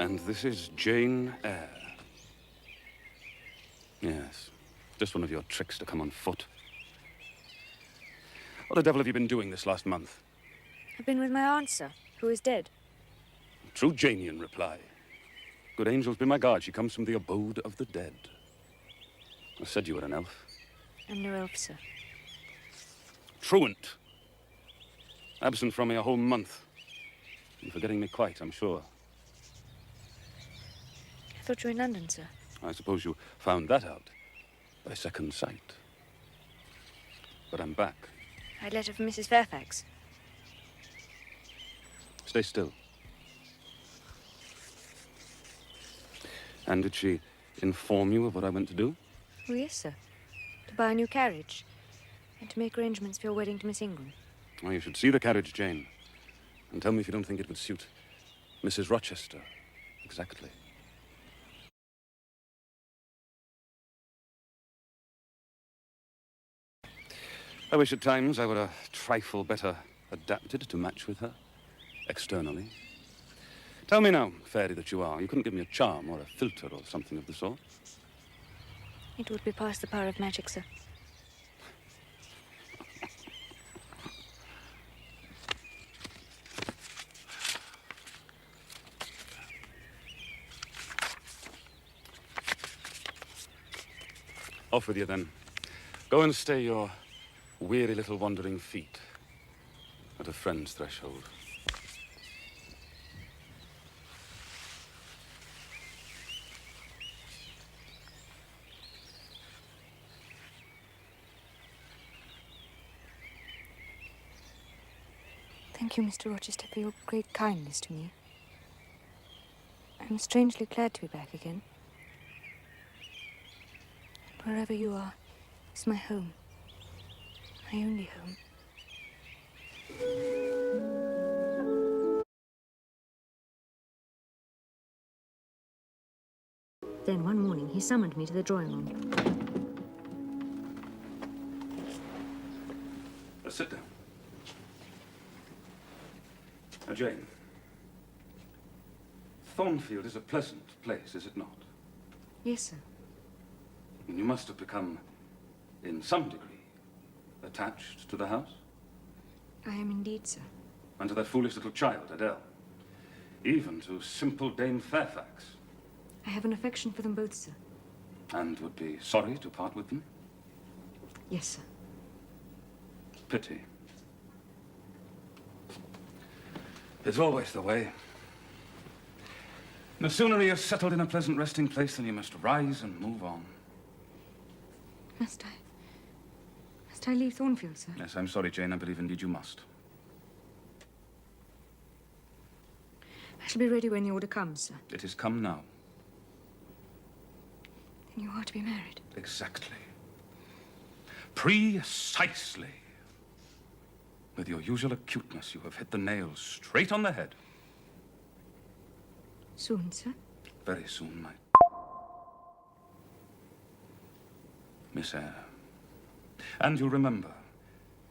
And this is Jane Eyre. Yes, just one of your tricks to come on foot. What the devil have you been doing this last month? I've been with my aunt, sir, who is dead. True Janian reply. Good angels be my guard, she comes from the abode of the dead. I said you were an elf. I'm no elf, sir. Truant. Absent from me a whole month. You're forgetting me quite, I'm sure. I thought you were in London, sir. I suppose you found that out by second sight. But I'm back. I had a letter from Mrs. Fairfax. Stay still. And did she inform you of what I went to do? Oh, yes, sir. To buy a new carriage. And to make arrangements for your wedding to Miss Ingram. Well, you should see the carriage, Jane. And tell me if you don't think it would suit Mrs. Rochester exactly. I wish at times I were a trifle better adapted to match with her, externally. Tell me now, fairy that you are, you couldn't give me a charm or a filter or something of the sort? It would be past the power of magic, sir. Off with you, then. Go and stay your weary little wandering feet at a friend's threshold. Thank you, Mr. Rochester, for your great kindness to me. I'm strangely glad to be back again. Wherever you are is my home. My only home. Then one morning he summoned me to the drawing room. Sit down. Now, Jane, Thornfield is a pleasant place, is it not? Yes, sir. And you must have become, in some degree, attached to the house? I am indeed, sir. And to that foolish little child, Adele. Even to simple Dame Fairfax. I have an affection for them both, sir. And would be sorry to part with them? Yes, sir. Pity. It's always the way. No sooner you're settled in a pleasant resting place than you must rise and move on. Must I leave Thornfield, sir? Yes, I'm sorry, Jane. I believe indeed you must. I shall be ready when the order comes, sir. It is come now. Then you are to be married. Exactly. Precisely. With your usual acuteness, you have hit the nail straight on the head. Soon, sir? Very soon, my... Miss Eyre. And you'll remember,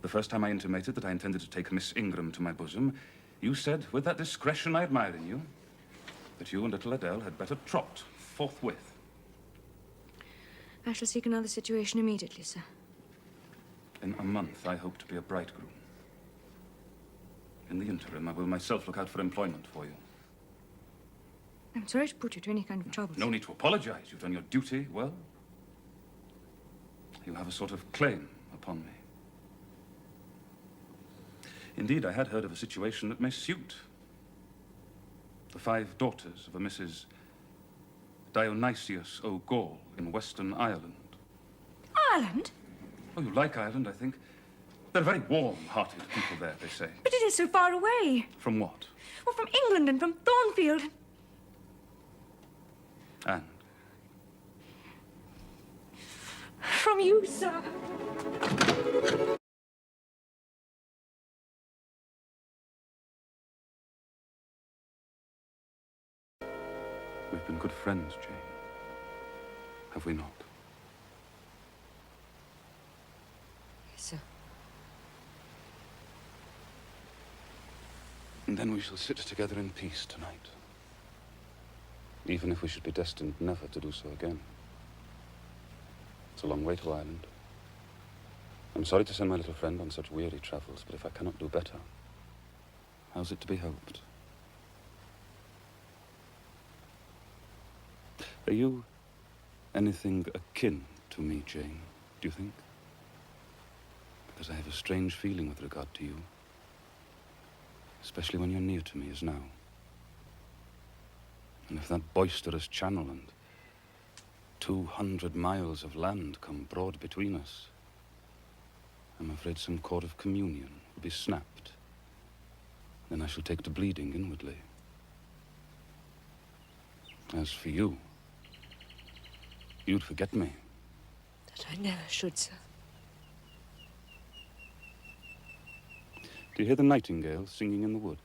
the first time I intimated that I intended to take Miss Ingram to my bosom, you said, with that discretion I admire in you, that you and little Adele had better trot forthwith. I shall seek another situation immediately, sir. In a month, I hope to be a bridegroom. In the interim, I will myself look out for employment for you. I'm sorry to put you to any kind of trouble. No need to apologize. You've done your duty well. You have a sort of claim upon me. Indeed, I had heard of a situation that may suit. The 5 daughters of a Mrs. Dionysius O'Gall in Western Ireland. Ireland? Oh, you like Ireland, I think. They're very warm-hearted people there, they say. But it is so far away. From what? Well, from England and from Thornfield. And? From you, sir. We've been good friends, Jane. Have we not? Yes, sir. And then we shall sit together in peace tonight. even if we should be destined never to do so again. It's a long way to Ireland. I'm sorry to send my little friend on such weary travels, but if I cannot do better, how's it to be hoped? Are you anything akin to me, Jane, do you think? Because I have a strange feeling with regard to you, especially when you're near to me as now. And if that boisterous channel and 200 miles of land come broad between us, I'm afraid some cord of communion will be snapped. Then I shall take to bleeding inwardly. As for you, you'd forget me. That I never should, sir. Do you hear the nightingale singing in the wood?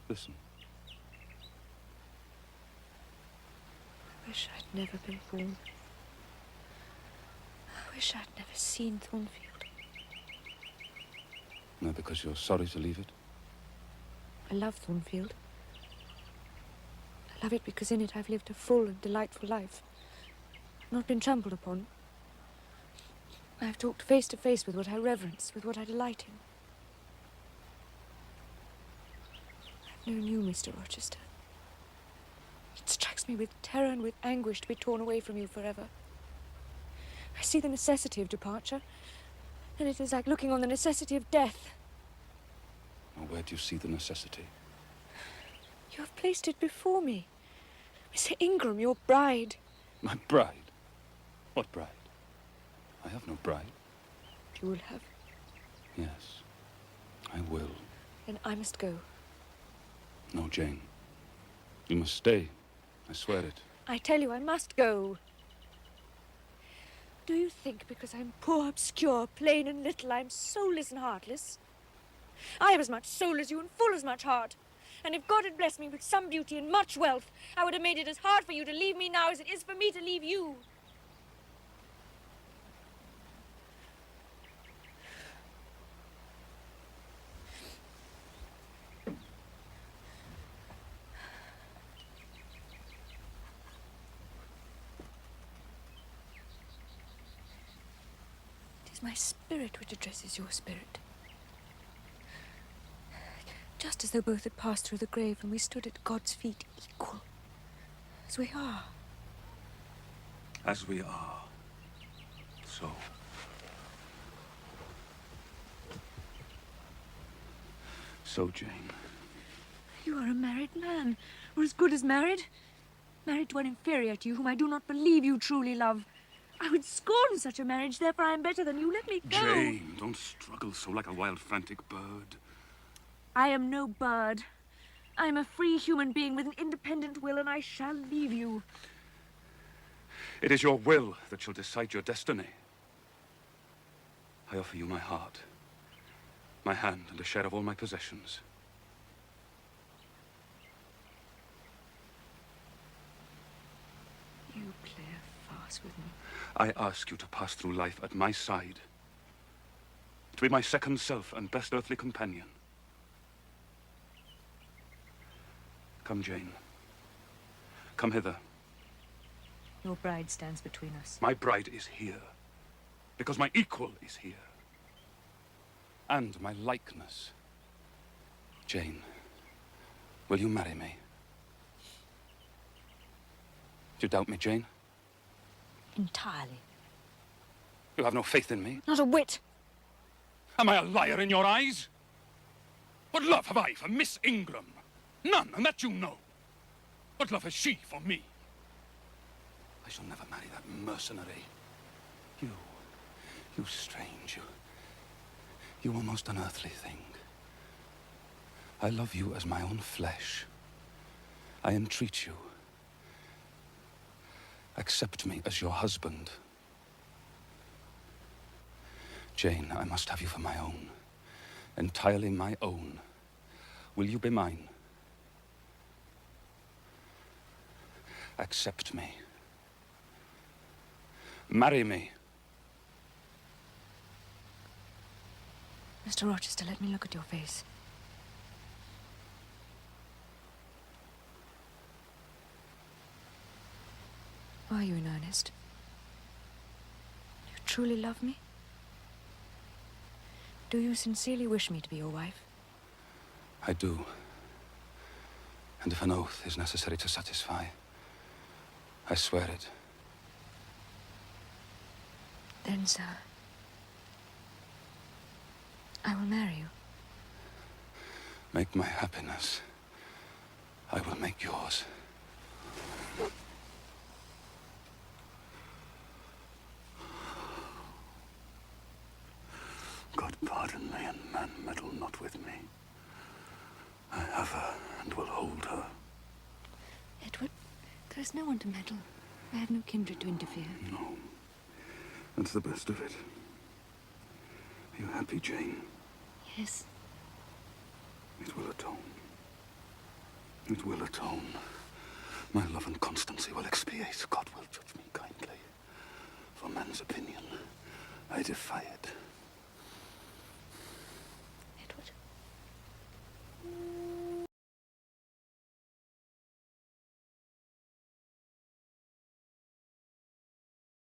Listen. I wish I'd never been born. I wish I'd never seen Thornfield. No, because you're sorry to leave it? I love Thornfield. I love it because in it I've lived a full and delightful life. Not been trampled upon. I've talked face to face with what I reverence, with what I delight in. I've known you, Mr. Rochester. It strikes me with terror and with anguish to be torn away from you forever. I see the necessity of departure, and it is like looking on the necessity of death. Now, where do you see the necessity? You have placed it before me. Mr. Ingram, your bride. My bride? What bride? I have no bride. You will have. Yes, I will. Then I must go. No, Jane. You must stay. I swear it. I tell you, I must go. Do you think because I'm poor, obscure, plain and little, I'm soulless and heartless? I have as much soul as you and full as much heart. And if God had blessed me with some beauty and much wealth, I would have made it as hard for you to leave me now as it is for me to leave you. It is my spirit which addresses your spirit. Just as though both had passed through the grave and we stood at God's feet equal. As we are. As we are. So. So, Jane. You are a married man, or as good as married. Married to one inferior to you, whom I do not believe you truly love. I would scorn such a marriage, therefore I am better than you. Let me go. Jane, don't struggle so like a wild, frantic bird. I am no bird. I am a free human being with an independent will, and I shall leave you. It is your will that shall decide your destiny. I offer you my heart, my hand, and a share of all my possessions. You play a farce with me. I ask you to pass through life at my side, to be my second self and best earthly companion. Come, Jane. Come hither. Your bride stands between us. My bride is here, because my equal is here. And my likeness. Jane, will you marry me? Do you doubt me, Jane? Entirely. You have no faith in me? Not a whit. Am I a liar in your eyes? What love have I for Miss Ingram? None, and that you know. What love has she for me? I shall never marry that mercenary. You strange, you almost unearthly thing. I love you as my own flesh. I entreat you. Accept me as your husband. Jane, I must have you for my own. Entirely my own. Will you be mine? Accept me. Marry me. Mr. Rochester, let me look at your face. Are you in earnest? You truly love me? Do you sincerely wish me to be your wife? I do. And if an oath is necessary to satisfy, I swear it. Then, sir, I will marry you. Make my happiness. I will make yours. God pardon me, and man meddle not with me. I have her, and will hold her. Edward, there is no one to meddle. I have no kindred to interfere. No. That's the best of it. Are you happy, Jane? Yes. It will atone. It will atone. My love and constancy will expiate. God will judge me kindly. For man's opinion, I defy it.